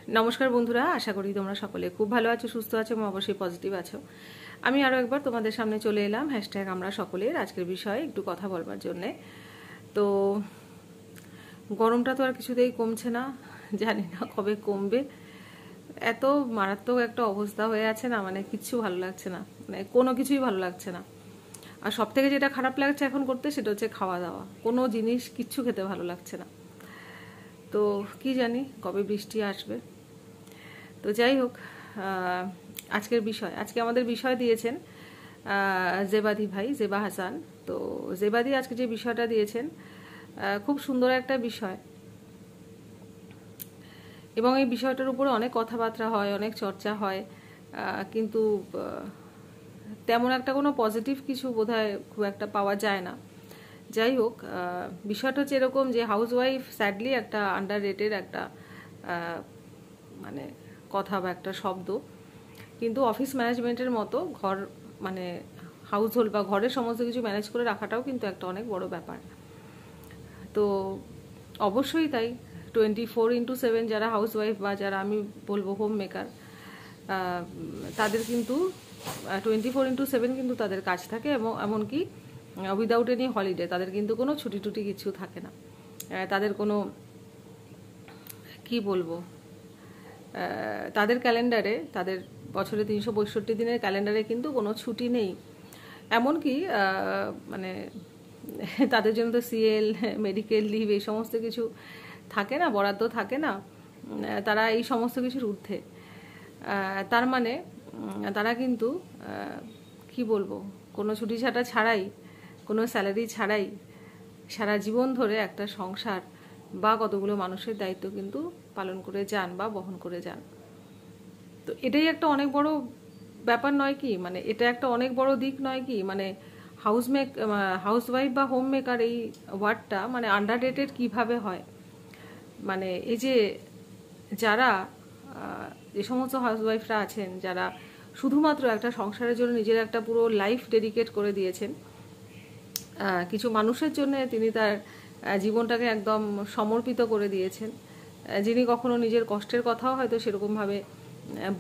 নমস্কার বন্ধুরা, আশা করি তোমরা সকলে খুব ভালো আছো, সুস্থ আছো এবং অবশ্যই পজিটিভ আছো। আমি আরও একবার তোমাদের সামনে চলে এলাম হ্যাশট্যাগ আমরা সকলের আজকের বিষয়ে একটু কথা বলবার জন্যে। তো গরমটা তো আর কিছুতেই কমছে না, জানি না কবে কমবে। এত মারাত্মক একটা অবস্থা হয়ে আছে না, মানে কিচ্ছু ভালো লাগছে না, মানে কোনো কিছুই ভালো লাগছে না। আর সব থেকে যেটা খারাপ লাগছে এখন করতে, সেটা হচ্ছে খাওয়া দাওয়া। কোনো জিনিস কিচ্ছু খেতে ভালো লাগছে না। তো কি জানি কবে বৃষ্টি আসবে। তো যাই হোক, আজকে আমাদের বিষয় দিয়েছেন জেবাদি ভাই, জেবা হাসান। তো জেবাদি আজকে যে বিষয়টা দিয়েছেন খুব সুন্দর একটা বিষয়, এবং এই বিষয়টার উপরে অনেক কথাবার্তা হয়, অনেক চর্চা হয়, কিন্তু তেমন একটা কোনো পজিটিভ কিছু বোধহয় খুব একটা পাওয়া যায় না। যাই হোক, বিষয়টা হচ্ছে এরকম যে হাউসওয়াইফ স্যাডলি একটা আন্ডার রেটেড একটা মানে কথা বা একটা শব্দ, কিন্তু অফিস ম্যানেজমেন্টের মতো ঘর মানে হাউস হোল্ড বা ঘরের সমস্ত কিছু ম্যানেজ করে রাখাটাও কিন্তু একটা অনেক বড় ব্যাপার। তো অবশ্যই তাই 24/7 যারা হাউসওয়াইফ বা যারা আমি বলবো হোম মেকার, তাদের কিন্তু 24/7 কিন্তু তাদের কাজ থাকে, এবং এমনকি উইদাউট এনি হলিডে তাদের কিন্তু কোনো ছুটি টুটি কিছু থাকে না। তাদের কোনো কি বলবো, তাদের ক্যালেন্ডারে, তাদের বছরে 365 দিনের ক্যালেন্ডারে কিন্তু কোনো ছুটি নেই। এমনকি মানে তাদের জন্য তো সিএল, মেডিকেল লিভ এই সমস্ত কিছু থাকে না, বরাদ্দ থাকে না। তারা এই সমস্ত কিছুর ঊর্ধ্বে। তার মানে তারা কিন্তু কি বলবো, কোনো ছুটি ছাটা ছাড়াই, কোনো স্যালারি ছাড়াই সারা জীবন ধরে একটা সংসার বা কতগুলো মানুষের দায়িত্ব কিন্তু পালন করে যান বা বহন করে যান। তো এটাই একটা অনেক বড় ব্যাপার নয় কি, মানে এটা একটা অনেক বড় দিক নয় কি, মানে হাউসওয়াইফ বা হোম মেকার এই ওয়ার্ডটা মানে আন্ডাররেটেড কিভাবে হয়। মানে এই যে যারা যে সমস্ত হাউসওয়াইফরা আছেন, যারা শুধুমাত্র একটা সংসারের জন্য নিজের একটা পুরো লাইফ ডেডিকেট করে দিয়েছেন, কিছু মানুষের জন্য তিনি তার জীবনটাকে একদম সমর্পিত করে দিয়েছেন, যিনি কখনো নিজের কষ্টের কথাও হয়তো সেরকমভাবে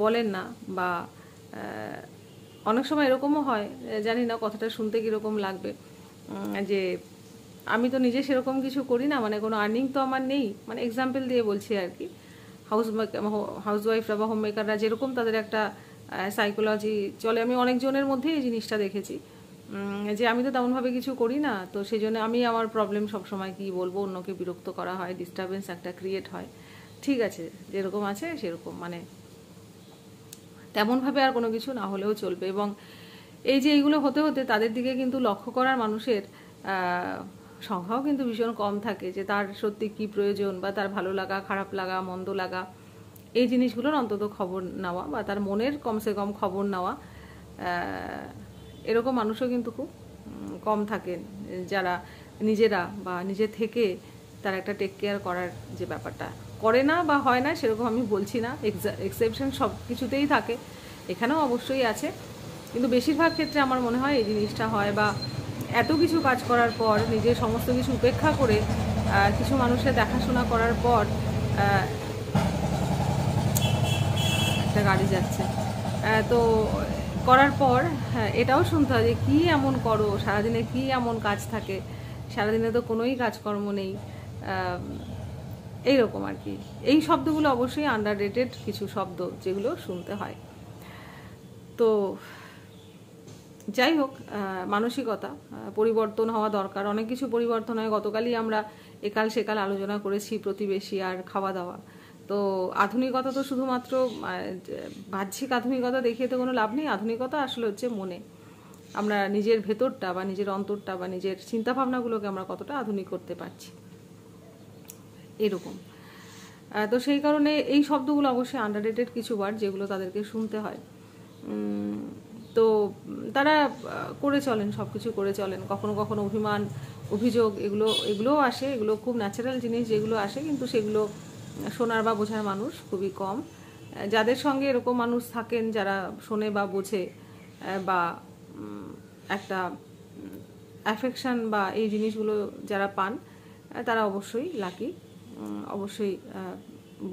বলেন না, বা অনেক সময় এরকমও হয়, জানি না কথাটা শুনতে কীরকম লাগবে, যে আমি তো নিজে সেরকম কিছু করি না, মানে কোনো আর্নিং তো আমার নেই, মানে এক্সাম্পল দিয়ে বলছি আর কি। হাউসওয়াইফরা বা হোম মেকাররা যেরকম তাদের একটা সাইকোলজি চলে, আমি অনেকজনের মধ্যে এই জিনিসটা দেখেছি, যে আমি তো তেমনভাবে কিছু করি না, তো সেই জন্য আমি আমার প্রবলেম সবসময় কি বলবো, অন্যকে বিরক্ত করা হয়, ডিস্টারবেন্স একটা ক্রিয়েট হয়। ঠিক আছে, যেরকম আছে সেরকম, মানে তেমনভাবে আর কোনো কিছু না হলেও চলবে। এবং এই যে এইগুলো হতে হতে তাদের দিকে কিন্তু লক্ষ্য করার মানুষের সংখ্যাও কিন্তু ভীষণ কম থাকে, যে তার সত্যি কি প্রয়োজন, বা তার ভালো লাগা, খারাপ লাগা, মন্দ লাগা, এই জিনিসগুলোর অন্তত খবর নেওয়া, বা তার মনের কমসে কম খবর নেওয়া, এরকম মানুষও কিন্তু খুব কম থাকেন, যারা নিজেরা বা নিজে থেকে তার একটা টেক কেয়ার করার যে ব্যাপারটা করে না বা হয় না সেরকম আমি বলছি না, এক্সেপশন সব কিছুতেই থাকে, এখানেও অবশ্যই আছে, কিন্তু বেশিরভাগ ক্ষেত্রে আমার মনে হয় এই জিনিসটা হয়। বা এত কিছু কাজ করার পর, নিজের সমস্ত কিছু উপেক্ষা করে কিছু মানুষের দেখাশোনা করার পর, একটা গাড়ি যাচ্ছে, তো করার পর এটাও শুনতে হয় যে কী এমন করো, সারাদিনে কী এমন কাজ থাকে, সারাদিনে তো কোনোই কাজকর্ম নেই, এইরকম আর কি। এই শব্দগুলো অবশ্যই আন্ডাররেটেড কিছু শব্দ, যেগুলো শুনতে হয়। তো যাই হোক, মানসিকতা পরিবর্তন হওয়া দরকার, অনেক কিছু পরিবর্তন হয়। গতকালই আমরা একাল সেকাল আলোচনা করেছি প্রতিবেশী আর খাওয়া দাওয়া। তো আধুনিকতা তো শুধুমাত্র বাহ্যিক আধুনিকতা দেখিয়ে তো কোনো লাভ নেই। আধুনিকতা আসলে হচ্ছে মনে, আমরা নিজের ভেতরটা বা নিজের অন্তরটা বা নিজের চিন্তাভাবনাগুলোকে আমরা কতটা আধুনিক করতে পারছি, এরকম। তো সেই কারণে এই শব্দগুলো অবশ্যই আন্ডাররেটেড কিছু ওয়ার্ড, যেগুলো তাদেরকে শুনতে হয়। তো তারা করে চলেন, সব কিছু করে চলেন, কখনো কখনো অভিমান, অভিযোগ এগুলোও আসে, এগুলো খুব ন্যাচারাল জিনিস যেগুলো আসে, কিন্তু সেগুলো শোনার বা বোঝার মানুষ খুবই কম। যাদের সঙ্গে এরকম মানুষ থাকেন যারা শোনে বা বোঝে, বা একটা অ্যাফেকশান বা এই জিনিসগুলো যারা পান, তারা অবশ্যই লাকি, অবশ্যই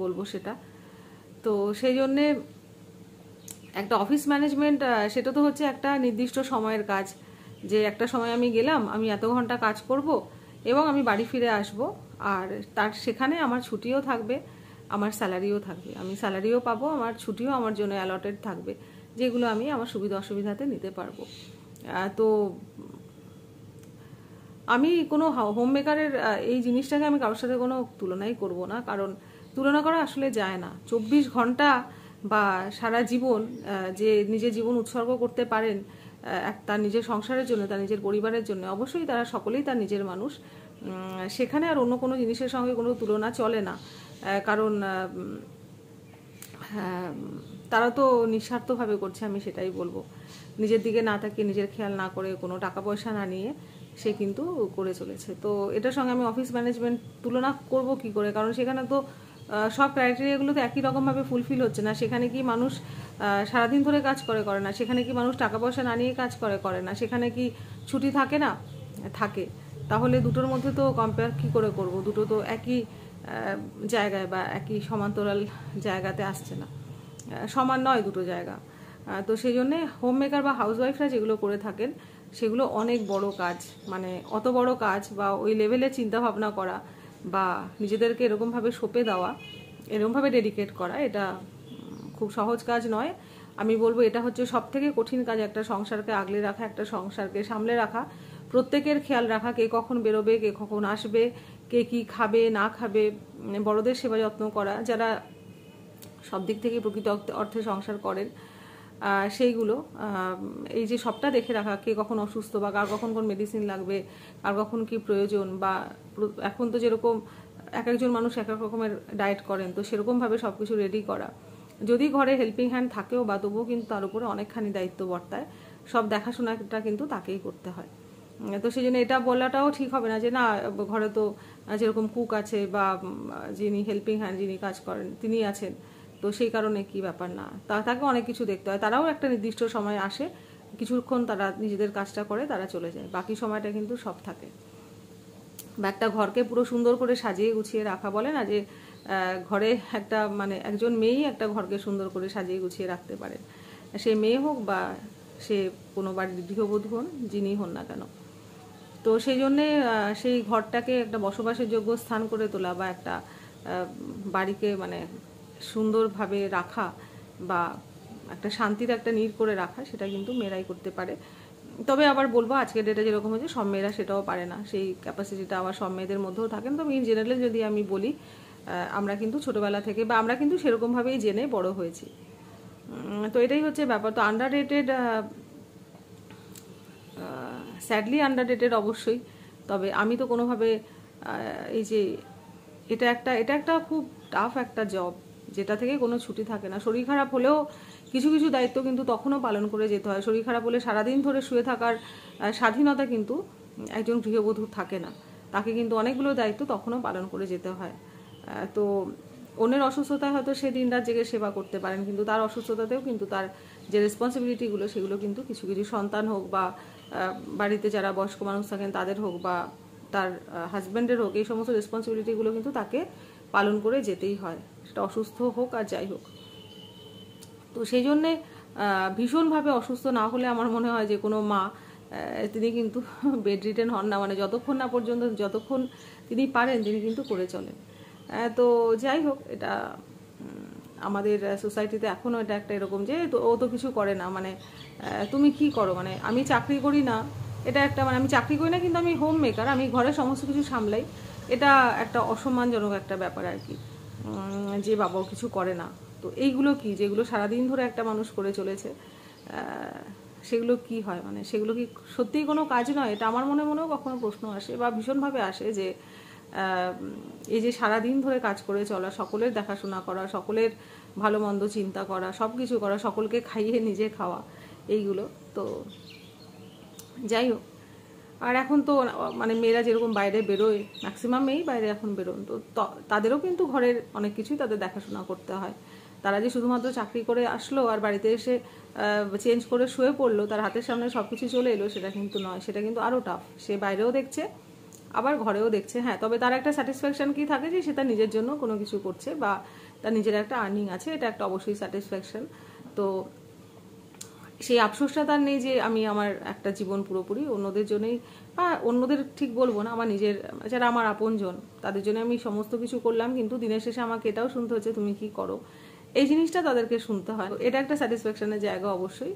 বলবো সেটা। তো সেই জন্যে একটা অফিস ম্যানেজমেন্ট সেটা তো হচ্ছে একটা নির্দিষ্ট সময়ের কাজ, যে একটা সময় আমি গেলাম, আমি এত ঘন্টা কাজ করব এবং আমি বাড়ি ফিরে আসব, আর তার সেখানে আমার ছুটিও থাকবে, আমার স্যালারিও থাকবে, আমি স্যালারিও পাবো, আমার ছুটিও আমার জন্য অ্যালটেড থাকবে, যেগুলো আমি আমার সুবিধা অসুবিধাতে নিতে পারবো। তো আমি কোনো হোম মেকারের এই জিনিসটাকে আমি কারোর সাথে কোনো তুলনাই করব না, কারণ তুলনা করা আসলে যায় না। 24 ঘন্টা বা সারা জীবন যে নিজের জীবন উৎসর্গ করতে পারেন তার নিজের সংসারের জন্য, তার নিজের পরিবারের জন্য, অবশ্যই তারা সকলেই তার নিজের মানুষ, সেখানে আর অন্য কোনো জিনিসের সঙ্গে কোনো তুলনা চলে না। কারণ তারা তো নিঃস্বার্থভাবে করছে, আমি সেটাই বলবো। নিজের দিকে না তাকিয়ে, নিজের খেয়াল না করে, কোনো টাকা পয়সা না নিয়ে সে কিন্তু করে চলেছে। তো এটার সঙ্গে আমি অফিস ম্যানেজমেন্ট তুলনা করব কি করে, কারণ সেখানে তো সব ক্রাইটেরিয়াগুলো তো একই রকমভাবে ফুলফিল হচ্ছে না। সেখানে কি মানুষ সারাদিন ধরে কাজ করে না, সেখানে কি মানুষ টাকা পয়সা না নিয়ে কাজ করে না, সেখানে কি ছুটি থাকে না, থাকে। তাহলে দুটোর মধ্যে তো কম্পেয়ার কি করে করব, দুটো তো একই জায়গায় বা একই সমান্তরাল জায়গাতে আসছে না, সমান নয় দুটো জায়গা। তো সেই জন্যে হোম মেকার বা হাউসওয়াইফরা যেগুলো করে থাকেন সেগুলো অনেক বড় কাজ, মানে অত বড় কাজ বা ওই লেভেলে চিন্তা ভাবনা করা বা নিজেদেরকে এরকমভাবে সঁপে দেওয়া, এরকমভাবে ডেডিকেট করা, এটা খুব সহজ কাজ নয়। আমি বলবো এটা হচ্ছে সব থেকে কঠিন কাজ, একটা সংসারকে আগলে রাখা, একটা সংসারকে সামলে রাখা, প্রত্যেকের খেয়াল রাখা, কে কখন বেরোবে, কে কখন আসবে, কে কি খাবে না খাবে, বড়দের সেবা যত্ন করা, যারা সব দিক থেকে প্রকৃত অর্থে সংসার করেন সেইগুলো, এই যে সবটা দেখে রাখা, কে কখন অসুস্থ বা কার কখন কোন মেডিসিন লাগবে, আর কখন কি প্রয়োজন, বা এখন তো যেরকম এক একজন মানুষ এক এক রকমের ডায়েট করেন, তো সেরকমভাবে সব কিছু রেডি করা। যদি ঘরে হেল্পিং হ্যান্ড থাকেও বা তবুও কিন্তু তার উপরে অনেকখানি দায়িত্ব বর্তায়, সব দেখাশোনাটা কিন্তু তাকেই করতে হয়। তো সেই জন্য এটা বলাটাও ঠিক হবে না যে না ঘরে তো যেরকম কুক আছে বা যিনি হেল্পিং হ্যান্ড যিনি কাজ করেন তিনি আছেন, তো সেই কারণে কি ব্যাপার না, তাকে অনেক কিছু দেখতে হয়। তারাও একটা নির্দিষ্ট সময় আসে, কিছুক্ষণ তারা নিজেদের কাজটা করে তারা চলে যায়, বাকি সময়টা কিন্তু সব থাকে। বা একটা ঘরকে পুরো সুন্দর করে সাজিয়ে গুছিয়ে রাখা, বলে না যে ঘরে একটা মানে একজন মেয়েই একটা ঘরকে সুন্দর করে সাজিয়ে গুছিয়ে রাখতে পারে, সে মেয়ে হোক বা সে কোনো বাড়ির গৃহবধূ হন, যিনি হন না কেন। তো সেই জন্যে সেই ঘরটাকে একটা বসবাসের যোগ্য স্থান করে তোলা বা একটা বাড়িকে মানে সুন্দরভাবে রাখা বা একটা শান্তির একটা নীড় করে রাখা, সেটা কিন্তু মেয়েরাই করতে পারে। তবে আবার বলবো আজকের ডেটে যেরকম হচ্ছে সব মেয়েরা সেটাও পারে না, সেই ক্যাপাসিটিটা আবার সব মেয়েদের মধ্যেও থাকেন। তবে ইন জেনারেল যদি আমি বলি, আমরা কিন্তু ছোটোবেলা থেকে বা আমরা কিন্তু সেরকমভাবেই জেনে বড় হয়েছি। তো এটাই হচ্ছে ব্যাপার। তো under rated, sadly under rated অবশ্যই। তবে আমি তো কোনোভাবে এই যে এটা একটা খুব টাফ একটা জব, যেটা থেকে কোনো ছুটি থাকে না। শরীর খারাপ হলেও কিছু কিছু দায়িত্ব কিন্তু তখনও পালন করে যেতে হয়। শরীর খারাপ হলে সারাদিন ধরে শুয়ে থাকার স্বাধীনতা কিন্তু একজন গৃহবধূর থাকে না, তাকে কিন্তু অনেকগুলো দায়িত্ব তখনও পালন করে যেতে হয়। তো অন্যের অসুস্থতায় হয়তো সে দিন রাত জেগে সেবা করতে পারেন, কিন্তু তার অসুস্থতাতেও কিন্তু তার যে রেসপন্সিবিলিটিগুলো সেগুলো কিন্তু কিছু কিছু সন্তান হোক বা বাড়িতে যারা বয়স্ক মানুষ থাকেন তাদের হোক বা তার হাজব্যান্ডের হোক, এই সমস্ত রেসপন্সিবিলিটিগুলো কিন্তু তাকে পালন করে যেতেই হয়, সেটা অসুস্থ হোক আর যাই হোক। তো সেই জন্যে ভীষণভাবে অসুস্থ না হলে আমার মনে হয় যে কোনো মা তিনি কিন্তু বেড রিটেন হন না, মানে যতক্ষণ না পর্যন্ত যতক্ষণ তিনি পারেন তিনি কিন্তু করে চলেন। তো যাই হোক, এটা আমাদের সোসাইটিতে এখনও এটা একটা এরকম যে ও তো কিছু করে না, মানে তুমি কি করো, মানে আমি চাকরি করি না, এটা একটা মানে আমি চাকরি করি না কিন্তু আমি হোম মেকার, আমি ঘরের সমস্ত কিছু সামলাই, এটা একটা অসম্মানজনক একটা ব্যাপার আর কি, যে বাবাও কিছু করে না। তো এইগুলো কি, যেগুলো সারাদিন ধরে একটা মানুষ করে চলেছে, সেগুলো কি হয়, মানে সেগুলো কি সত্যিই কোনো কাজ নয়? এটা আমার মনেও কখনো প্রশ্ন আসে বা ভীষণভাবে আসে যে এই যে সারাদিন ধরে কাজ করে চলা, সকলের দেখাশোনা করা, সকলের ভালো মন্দ চিন্তা করা, সব কিছু করা, সকলকে খাইয়ে নিজে খাওয়া, এইগুলো তো যাই হোক। আর এখন তো মানে মেয়েরা যেরকম বাইরে বেরোয়, ম্যাক্সিমাম মেয়েই বাইরে এখন বেরোন, তো তাদেরও কিন্তু ঘরের অনেক কিছুই তাদের দেখাশোনা করতে হয়। তারা যে শুধুমাত্র চাকরি করে আসলো আর বাড়িতে এসে চেঞ্জ করে শুয়ে পড়লো, তার হাতের সামনে সব কিছু চলে এলো, সেটা কিন্তু নয়, সেটা কিন্তু আরও টাফ। সে বাইরেও দেখছে আবার ঘরেও দেখছে। হ্যাঁ, তবে তার একটা স্যাটিসফ্যাকশান কি থাকে যে সে তার নিজের জন্য কোনো কিছু করছে বা তার নিজের একটা আর্নিং আছে, এটা একটা অবশ্যই স্যাটিসফ্যাকশন। তো সেই আফসোসটা তার নেই যে আমি আমার একটা জীবন পুরোপুরি অন্যদের জন্যই, বা অন্যদের ঠিক বলবো না, আমার নিজের যারা আমার আপনজন তাদের জন্য আমি সমস্ত কিছু করলাম, কিন্তু দিনের শেষে আমাকে এটাও শুনতে হচ্ছে তুমি কি করো, এই জিনিসটা তাদেরকে শুনতে হয়। এটা একটা স্যাটিসফ্যাকশনের জায়গা অবশ্যই।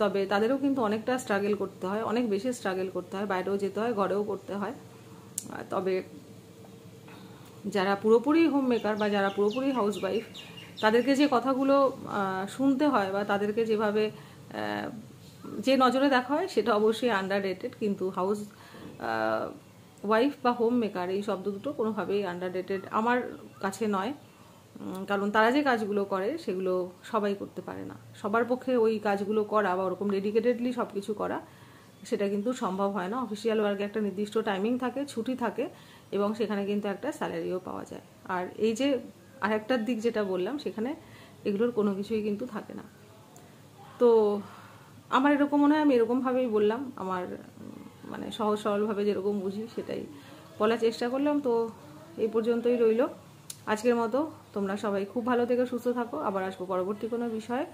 তবে তাদেরও কিন্তু অনেকটা স্ট্রাগল করতে হয়, অনেক বেশি স্ট্রাগল করতে হয়, বাইরেও যেতে হয়, ঘরেও করতে হয়। তবে যারা পুরোপুরি হোম মেকার বা যারা পুরোপুরি হাউসওয়াইফ, তাদেরকে যে কথাগুলো শুনতে হয় বা তাদেরকে যেভাবে যে নজরে দেখা হয় সেটা অবশ্যই আন্ডার রেটেড। কিন্তু হাউস ওয়াইফ বা হোম মেকার এই শব্দ দুটো কোনোভাবেই আন্ডার রেটেড আমার কাছে নয়। কারণ তারা যে কাজগুলো করে সেগুলো সবাই করতে পারে না, সবার পক্ষে ওই কাজগুলো করা বা ওরকম ডেডিকেটেডলি সব কিছু করা সেটা কিন্তু সম্ভব হয় না। অফিসিয়াল ওয়ার্কে একটা নির্দিষ্ট টাইমিং থাকে, ছুটি থাকে, এবং সেখানে কিন্তু একটা স্যালারিও পাওয়া যায়। আর এই যে আরেকটার দিক যেটা বললাম, সেখানে এগুলোর কোনো কিছুই কিন্তু থাকে না। তো আমার এরকম মনে হয়, আমি এরকমভাবেই বললাম, আমার মানে সহজ সরলভাবে যেরকম বুঝি সেটাই বলার চেষ্টা করলাম। তো এই পর্যন্তই রইল আজকের মতো। তোমরা সবাই খুব ভালো থেকে সুস্থ থাকো, আবার আসবো পরবর্তী কোনো বিষয়ে।